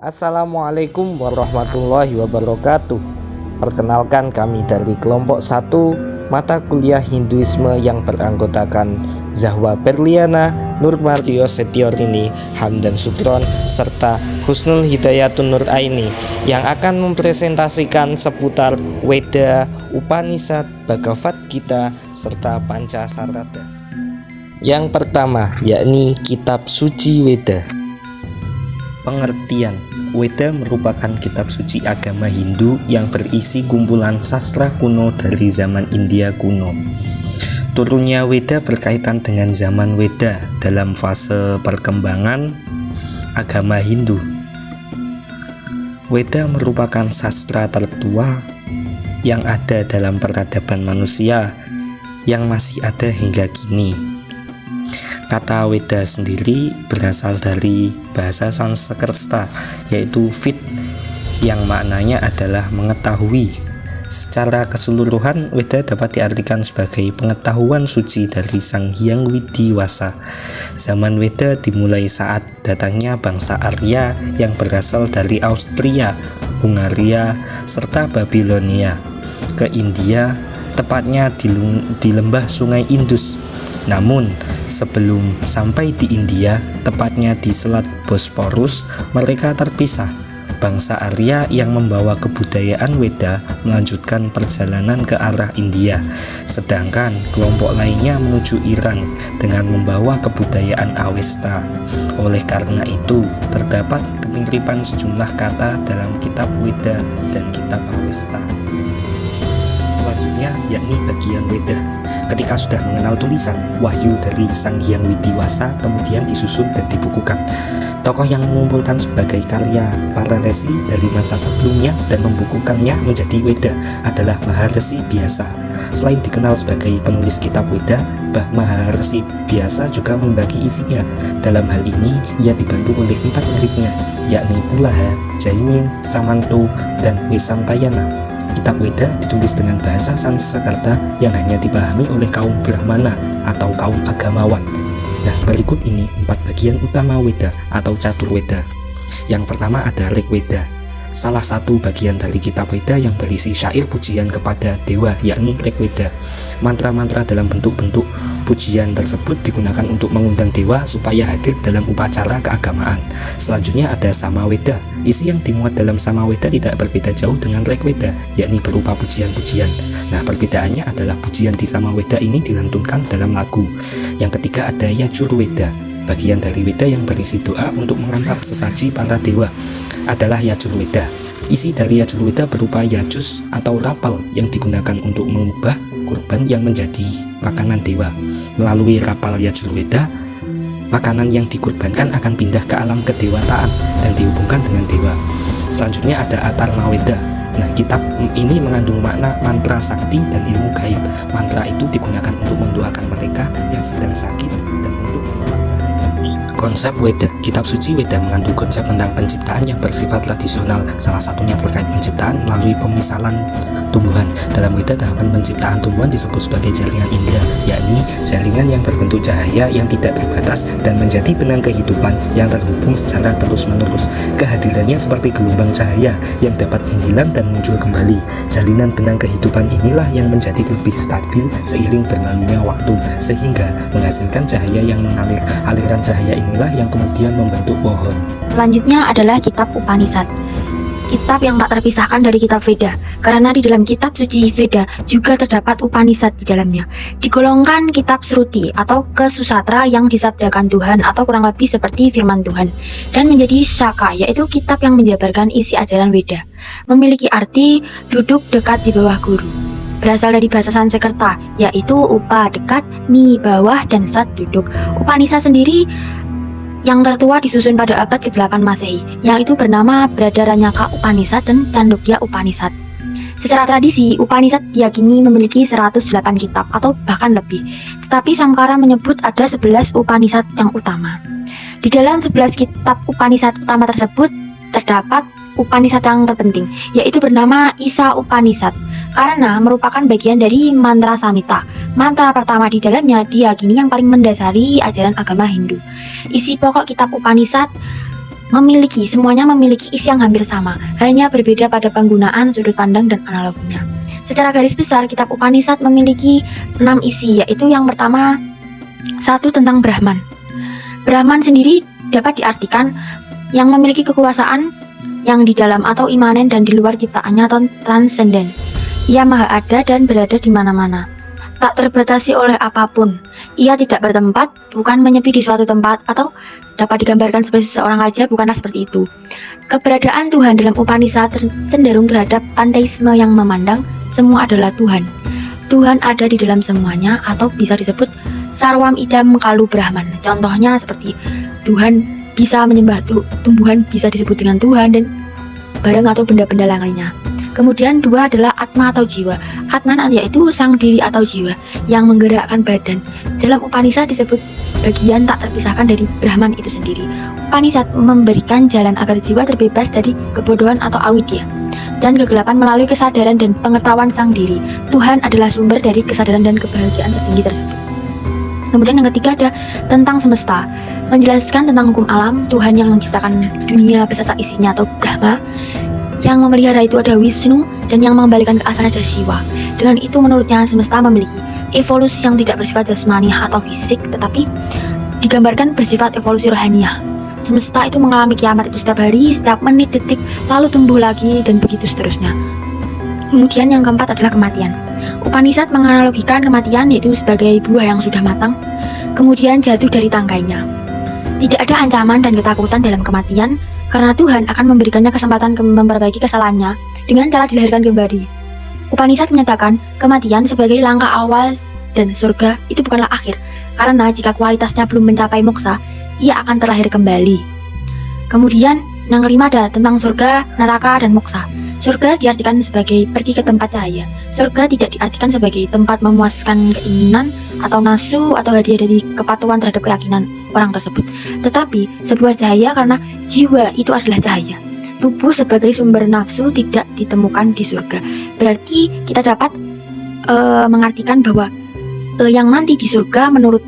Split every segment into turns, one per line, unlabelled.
Assalamualaikum warahmatullahi wabarakatuh. Perkenalkan, kami dari kelompok 1 mata kuliah Hinduisme yang beranggotakan Zahwa Berliana, Nurmartio Setiorini, Hamdan Sukron, serta Husnul Hidayatun Nur Aini yang akan mempresentasikan seputar Weda, Upanishad, Bhagavad Gita, serta Pancasarada. Yang pertama yakni Kitab Suci Weda. Pengertian: Weda merupakan kitab suci agama Hindu yang berisi kumpulan sastra kuno dari zaman India kuno. Turunnya Weda berkaitan dengan zaman Weda dalam fase perkembangan agama Hindu. Weda merupakan sastra tertua yang ada dalam peradaban manusia yang masih ada hingga kini. Kata Weda sendiri berasal dari bahasa Sanskerta, yaitu Vid, yang maknanya adalah mengetahui. Secara keseluruhan, Weda dapat diartikan sebagai pengetahuan suci dari Sang Hyang Widiwasa. Zaman Weda dimulai saat datangnya bangsa Arya yang berasal dari Austria, Hungaria, serta Babilonia ke India, tepatnya di lembah Sungai Indus. Namun, sebelum sampai di India, tepatnya di Selat Bosporus, mereka terpisah. Bangsa Arya yang membawa kebudayaan Weda melanjutkan perjalanan ke arah India, sedangkan kelompok lainnya menuju Iran dengan membawa kebudayaan Avesta. Oleh karena itu, terdapat kemiripan sejumlah kata dalam kitab Weda dan kitab Avesta. Selanjutnya yakni bagian Weda. Ketika sudah mengenal tulisan, wahyu dari Sang Hyang Widiwasa kemudian disusun dan dibukukan. Tokoh yang mengumpulkan sebagai karya para resi dari masa sebelumnya dan membukukannya menjadi Weda adalah Maharsi Vyasa. Selain dikenal sebagai penulis kitab Weda, Maharsi Vyasa juga membagi isinya. Dalam hal ini, ia dibantu oleh 4 muridnya, yakni Pulaha, Jaimin, Samanto, dan Vesampayana. Kitab Weda ditulis dengan bahasa Sanskerta yang hanya dipahami oleh kaum Brahmana atau kaum agamawan. Nah, berikut ini 4 bagian utama Weda atau Catur Weda. Yang pertama ada Rig Weda, salah satu bagian dari kitab Weda yang berisi syair pujian kepada dewa, yakni Rig Weda. Mantra-mantra dalam bentuk-bentuk pujian tersebut digunakan untuk mengundang dewa supaya hadir dalam upacara keagamaan. Selanjutnya ada Samaweda. Isi yang dimuat dalam Samaweda tidak berbeda jauh dengan Rig Weda, yakni berupa pujian-pujian. Nah, perbedaannya adalah pujian di Samaweda ini dilantunkan dalam lagu. Yang ketiga ada Yajur Weda. Bagian dari Weda yang berisi doa untuk mengantar sesaji para dewa adalah Yajur Weda. Isi dari Yajur Weda berupa yajus atau rapal yang digunakan untuk mengubah kurban yang menjadi makanan dewa. Melalui rapal Yajur Weda, makanan yang dikurbankan akan pindah ke alam kedewataan dan dihubungkan dengan dewa. Selanjutnya ada Atarna Weda. Nah, kitab ini mengandung makna mantra sakti dan ilmu gaib. Mantra itu digunakan untuk mendoakan mereka yang sedang sakit dan untuk menolak bahaya. Konsep Weda. Kitab suci Weda mengandung konsep tentang penciptaan yang bersifat tradisional. Salah satunya terkait penciptaan melalui pemisalan tumbuhan. Dalam Weda, tahapan penciptaan tumbuhan disebut sebagai jaringan indera, yakni jaringan yang berbentuk cahaya yang tidak terbatas dan menjadi benang kehidupan yang terhubung secara terus-menerus. Kehadirannya seperti gelombang cahaya yang dapat menghilang dan muncul kembali. Jalinan benang kehidupan inilah yang menjadi lebih stabil seiring berlalunya waktu, sehingga menghasilkan cahaya yang mengalir. Aliran cahaya inilah yang kemudian membentuk pohon.
Selanjutnya adalah kitab Upanishad. Kitab yang tak terpisahkan dari kitab Veda, karena di dalam kitab suci Veda juga terdapat Upanishad di dalamnya. Digolongkan kitab Sruti atau kesusatra yang disabdakan Tuhan atau kurang lebih seperti firman Tuhan, dan menjadi Shaka, yaitu kitab yang menjabarkan isi ajaran Veda. Memiliki arti duduk dekat di bawah guru. Berasal dari bahasa Sanskerta, yaitu upa dekat, ni bawah, dan sat duduk. Upanishad sendiri yang tertua disusun pada abad ke-8 Masehi, yang itu bernama Bradaranyaka Upanishad dan Chandogya Upanishad. Secara tradisi, Upanishad diyakini memiliki 108 kitab atau bahkan lebih, tetapi Samkara menyebut ada 11 Upanishad yang utama. Di dalam 11 kitab Upanishad utama tersebut terdapat Upanishad yang terpenting, yaitu bernama Isa Upanishad, karena merupakan bagian dari mantra Samhita. Mantra pertama di dalamnya diyakini yang paling mendasari ajaran agama Hindu. Isi pokok kitab Upanishad semuanya memiliki isi yang hampir sama, hanya berbeda pada penggunaan sudut pandang dan analoginya. Secara garis besar, kitab Upanishad memiliki 6 isi, yaitu yang pertama, 1 tentang Brahman. Brahman sendiri dapat diartikan yang memiliki kekuasaan yang di dalam atau imanen dan di luar ciptaannya atau transenden. Ia maha ada dan berada di mana-mana, tak terbatasi oleh apapun. Ia tidak bertempat, bukan menyepi di suatu tempat, atau dapat digambarkan sebagai seseorang raja, bukanlah seperti itu. Keberadaan Tuhan dalam Upanishad cenderung terhadap panteisme yang memandang semua adalah Tuhan. Tuhan ada di dalam semuanya, atau bisa disebut sarwam idam kalu Brahman. Contohnya seperti Tuhan bisa menyembah tumbuhan, bisa disebut dengan Tuhan, dan barang atau benda-benda lainnya. Kemudian 2 adalah Atma atau jiwa. Atman yaitu sang diri atau jiwa yang menggerakkan badan. Dalam Upanishad disebut bagian tak terpisahkan dari Brahman itu sendiri. Upanishad memberikan jalan agar jiwa terbebas dari kebodohan atau avidya dan kegelapan melalui kesadaran dan pengetahuan sang diri. Tuhan adalah sumber dari kesadaran dan kebahagiaan tertinggi tersebut. Kemudian yang ketiga ada tentang semesta, menjelaskan tentang hukum alam. Tuhan yang menciptakan dunia beserta isinya atau Brahma. Yang memelihara itu ada Wisnu, dan yang mengembalikan ke asalnya ada Shiva. Dengan itu menurutnya semesta memiliki evolusi yang tidak bersifat jasmaniah atau fisik, tetapi digambarkan bersifat evolusi rohaniah. Semesta itu mengalami kiamat itu setiap hari, setiap menit, detik, lalu tumbuh lagi, dan begitu seterusnya. Kemudian yang keempat adalah kematian. Upanishad menganalogikan kematian yaitu sebagai buah yang sudah matang, kemudian jatuh dari tangkainya. Tidak ada ancaman dan ketakutan dalam kematian, karena Tuhan akan memberikannya kesempatan memperbaiki kesalahannya dengan cara dilahirkan kembali. Upanishad menyatakan kematian sebagai langkah awal dan surga itu bukanlah akhir, karena jika kualitasnya belum mencapai moksa, ia akan terlahir kembali. Kemudian yang kelima ada tentang surga, neraka, dan moksa. Surga diartikan sebagai pergi ke tempat cahaya. Surga tidak diartikan sebagai tempat memuaskan keinginan atau nafsu atau hadiah dari kepatuhan terhadap keyakinan orang tersebut, tetapi sebuah cahaya karena jiwa itu adalah cahaya. Tubuh sebagai sumber nafsu tidak ditemukan di surga. Berarti kita dapat mengartikan bahwa yang nanti di surga menurut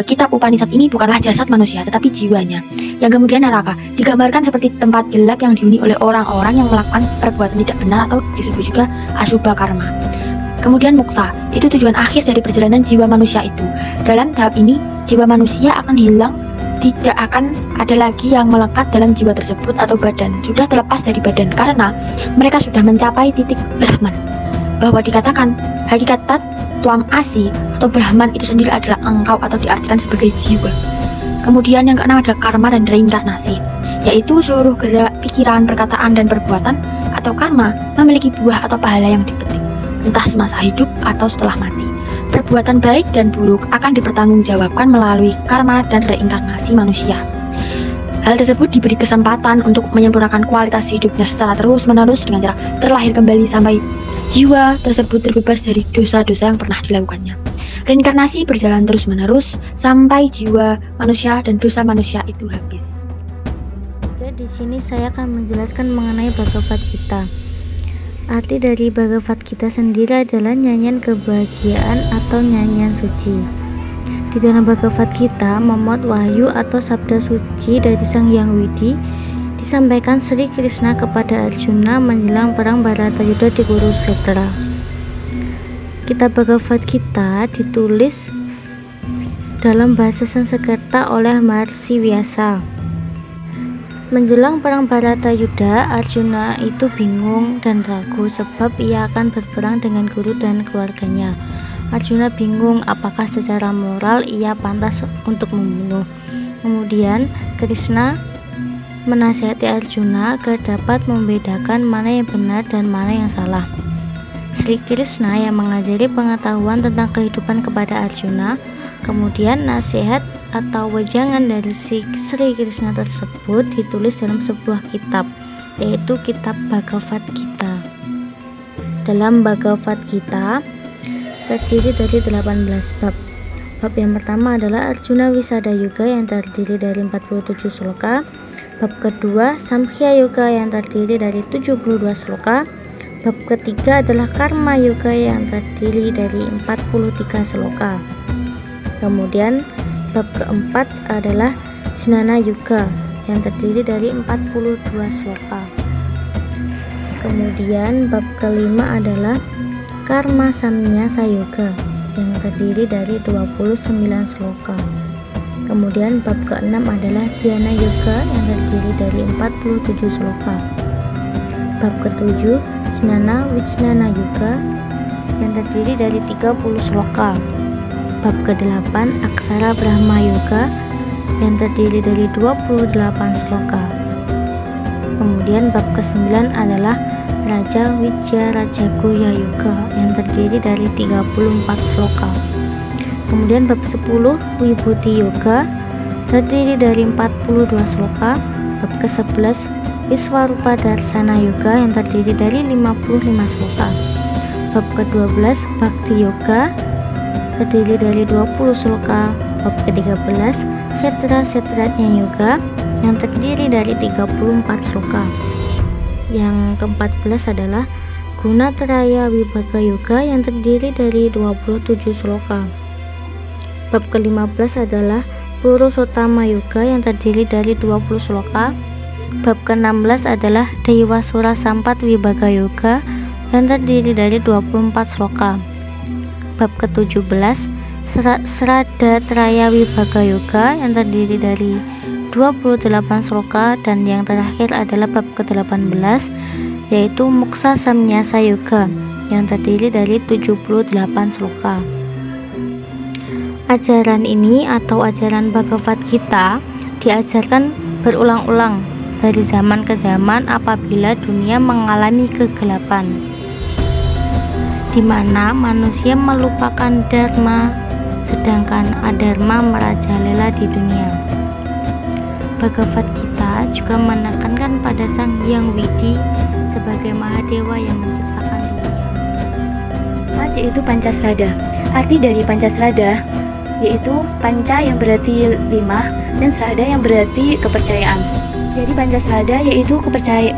kitab Upanishad ini bukanlah jasad manusia, tetapi jiwanya. Yang kemudian neraka digambarkan seperti tempat gelap yang dihuni oleh orang-orang yang melakukan perbuatan tidak benar atau disebut juga asubha karma. Kemudian moksa itu tujuan akhir dari perjalanan jiwa manusia itu. Dalam tahap ini jiwa manusia akan hilang, tidak akan ada lagi yang melekat dalam jiwa tersebut atau badan, sudah terlepas dari badan karena mereka sudah mencapai titik Brahman. Bahwa dikatakan hakikat tat tuam asi atau Brahman itu sendiri adalah engkau atau diartikan sebagai jiwa. Kemudian yang keenam ada karma dan reinkarnasi, yaitu seluruh gerak, pikiran, perkataan, dan perbuatan atau karma memiliki buah atau pahala yang dipetik, entah semasa hidup atau setelah mati. Perbuatan baik dan buruk akan dipertanggungjawabkan melalui karma dan reinkarnasi manusia. Hal tersebut diberi kesempatan untuk menyempurnakan kualitas hidupnya secara terus-menerus dengan cara terlahir kembali sampai jiwa tersebut terbebas dari dosa-dosa yang pernah dilakukannya. Reinkarnasi berjalan terus-menerus sampai jiwa manusia dan dosa manusia itu habis.
Oke, di sini saya akan menjelaskan mengenai Bhagavad Gita. Arti dari Bhagavad Gita sendiri adalah nyanyian kebahagiaan atau nyanyian suci. Di dalam Bhagavad Gita, memuat wahyu atau sabda suci dari Sang Hyang Widi disampaikan Sri Krishna kepada Arjuna menjelang perang Bharatayuddha di Kurukshetra. Kitab Bhagavad Gita ditulis dalam bahasa Sanskerta oleh Maharishi Vyasa. Menjelang perang Bharatayuddha, Arjuna itu bingung dan ragu sebab ia akan berperang dengan guru dan keluarganya. Arjuna bingung apakah secara moral ia pantas untuk membunuh. Kemudian Krishna menasihati Arjuna agar dapat membedakan mana yang benar dan mana yang salah. Sri Krishna yang mengajari pengetahuan tentang kehidupan kepada Arjuna. Kemudian nasihat atau wejangan dari Sri Krishna tersebut ditulis dalam sebuah kitab, yaitu kitab Bhagavad Gita. Dalam Bhagavad Gita terdiri dari 18 bab. Bab yang pertama adalah Arjuna Wisada Yuga yang terdiri dari 47 sloka. Bab kedua Samkhya Yuga yang terdiri dari 72 sloka. Bab ketiga adalah Karma Yuga yang terdiri dari 43 sloka. Kemudian bab keempat adalah Jnana Yuga yang terdiri dari 42 sloka. Kemudian bab kelima adalah Karma Samnyasa Yoga yang terdiri dari 29 sloka. Kemudian bab keenam adalah Dhyana Yoga yang terdiri dari 47 sloka. Bab ketujuh Jnana Vijnana Yoga yang terdiri dari 30 sloka. Bab ke-8 Aksara Brahma Yoga yang terdiri dari 28 sloka. Kemudian bab ke-9 adalah Raja Wijaya Rajagoya Yoga yang terdiri dari 34 sloka. Kemudian bab 10 Wibhuti Yoga terdiri dari 42 sloka. Bab ke-11 Wiswarupa Darsana Yoga yang terdiri dari 55 sloka. Bab ke-12 Bhakti Yoga terdiri dari 20 sloka. Bab ke-13 Setra-setratnya Yoga yang terdiri dari 34 sloka. Yang ke-14 adalah Gunatraya Vibhaga Yoga yang terdiri dari 27 sloka. Bab ke-15 adalah Purusottama Yoga yang terdiri dari 20 sloka. Bab ke-16 adalah Dewasura Sampat Vibhaga Yoga yang terdiri dari 24 sloka. Bab ke-17 Sraddha Traya Vibhaga Yoga yang terdiri dari 28 sloka, dan yang terakhir adalah bab ke-18 yaitu Moksa Samnyasa Yoga yang terdiri dari 78 sloka. Ajaran ini atau ajaran Bhagavad Gita diajarkan berulang-ulang dari zaman ke zaman apabila dunia mengalami kegelapan, di mana manusia melupakan dharma sedangkan adharma merajalela di dunia. Bhagavad Gita juga menekankan pada Sang Hyang Widi sebagai Mahadewa yang menciptakan dunia.
Yaitu Pancasrada. Arti dari Pancasrada yaitu panca yang berarti 5 dan srada yang berarti kepercayaan. Jadi Pancasrada yaitu 5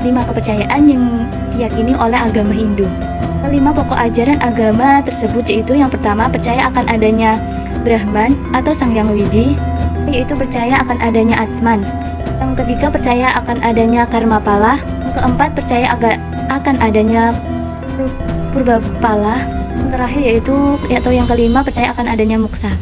kepercayaan yang diyakini oleh agama Hindu. 5 pokok ajaran agama tersebut yaitu yang pertama percaya akan adanya Brahman atau Sang Hyang Widi, yaitu percaya akan adanya Atman. Yang ketiga percaya akan adanya karma pala. Yang keempat percaya akan adanya purba pala. Yang terakhir atau yang kelima percaya akan adanya moksa.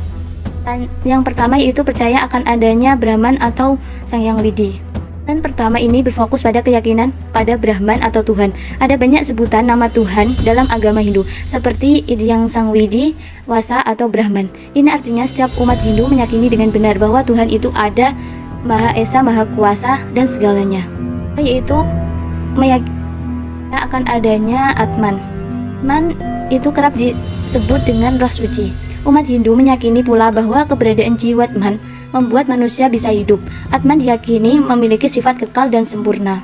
Dan yang pertama yaitu percaya akan adanya Brahman atau Sang Hyang Widi. Dan pertama ini berfokus pada keyakinan pada Brahman atau Tuhan. Ada banyak sebutan nama Tuhan dalam agama Hindu, seperti yang Sang Widi, Wasa atau Brahman. Ini artinya setiap umat Hindu meyakini dengan benar bahwa Tuhan itu ada, Maha Esa, Maha Kuasa dan segalanya. Yaitu meyakini akan adanya Atman. Atman itu kerap disebut dengan roh suci. Umat Hindu meyakini pula bahwa keberadaan jiwa Atman membuat manusia bisa hidup. Atman diyakini memiliki sifat kekal dan sempurna.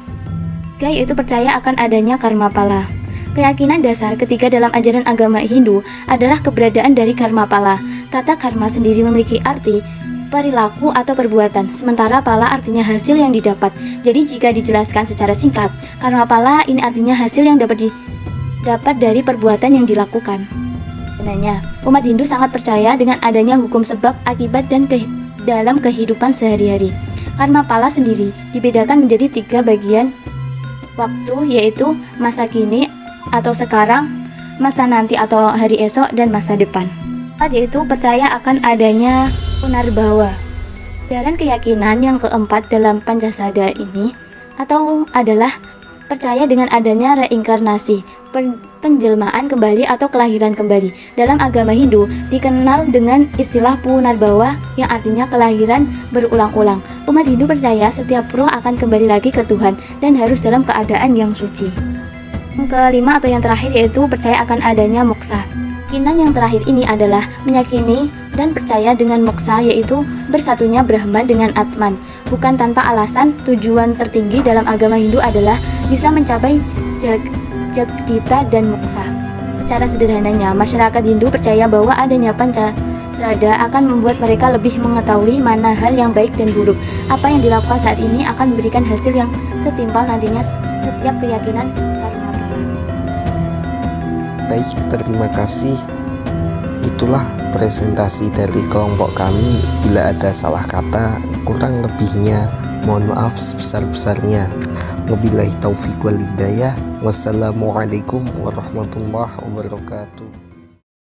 Yaitu percaya akan adanya karma pala. Keyakinan dasar ketiga dalam ajaran agama Hindu adalah keberadaan dari karma pala. Kata karma sendiri memiliki arti perilaku atau perbuatan, sementara pala artinya hasil yang didapat. Jadi jika dijelaskan secara singkat, karma pala ini artinya hasil yang dapat dari perbuatan yang dilakukan. Sebenarnya, umat Hindu sangat percaya dengan adanya hukum sebab akibat dan dalam kehidupan sehari-hari. Karma pala sendiri dibedakan menjadi 3 bagian waktu, yaitu masa kini atau sekarang, masa nanti atau hari esok, dan masa depan. Yaitu percaya akan adanya punarbawa. Ajaran keyakinan yang keempat dalam Pancasrada ini adalah percaya dengan adanya reinkarnasi, penjelmaan kembali atau kelahiran kembali. Dalam agama Hindu dikenal dengan istilah punarbawa yang artinya kelahiran berulang-ulang. Umat Hindu percaya setiap roh akan kembali lagi ke Tuhan dan harus dalam keadaan yang suci. Yang kelima atau yang terakhir yaitu percaya akan adanya moksa. Keyakinan yang terakhir ini adalah meyakini dan percaya dengan moksa, yaitu bersatunya Brahman dengan Atman. Bukan tanpa alasan, tujuan tertinggi dalam agama Hindu adalah bisa mencapai Jagdita dan moksa. Secara sederhananya, masyarakat Hindu percaya bahwa adanya Pancasrada akan membuat mereka lebih mengetahui mana hal yang baik dan buruk. Apa yang dilakukan saat ini akan memberikan hasil yang setimpal nantinya. Setiap keyakinan karma pala.
Baik, terima kasih. Itulah presentasi dari kelompok kami. Bila ada salah kata, kurang lebihnya Mohon maaf sebesar-besarnya. Wabillahi taufiq wal hidayah. Wassalamualaikum warahmatullahi wabarakatuh.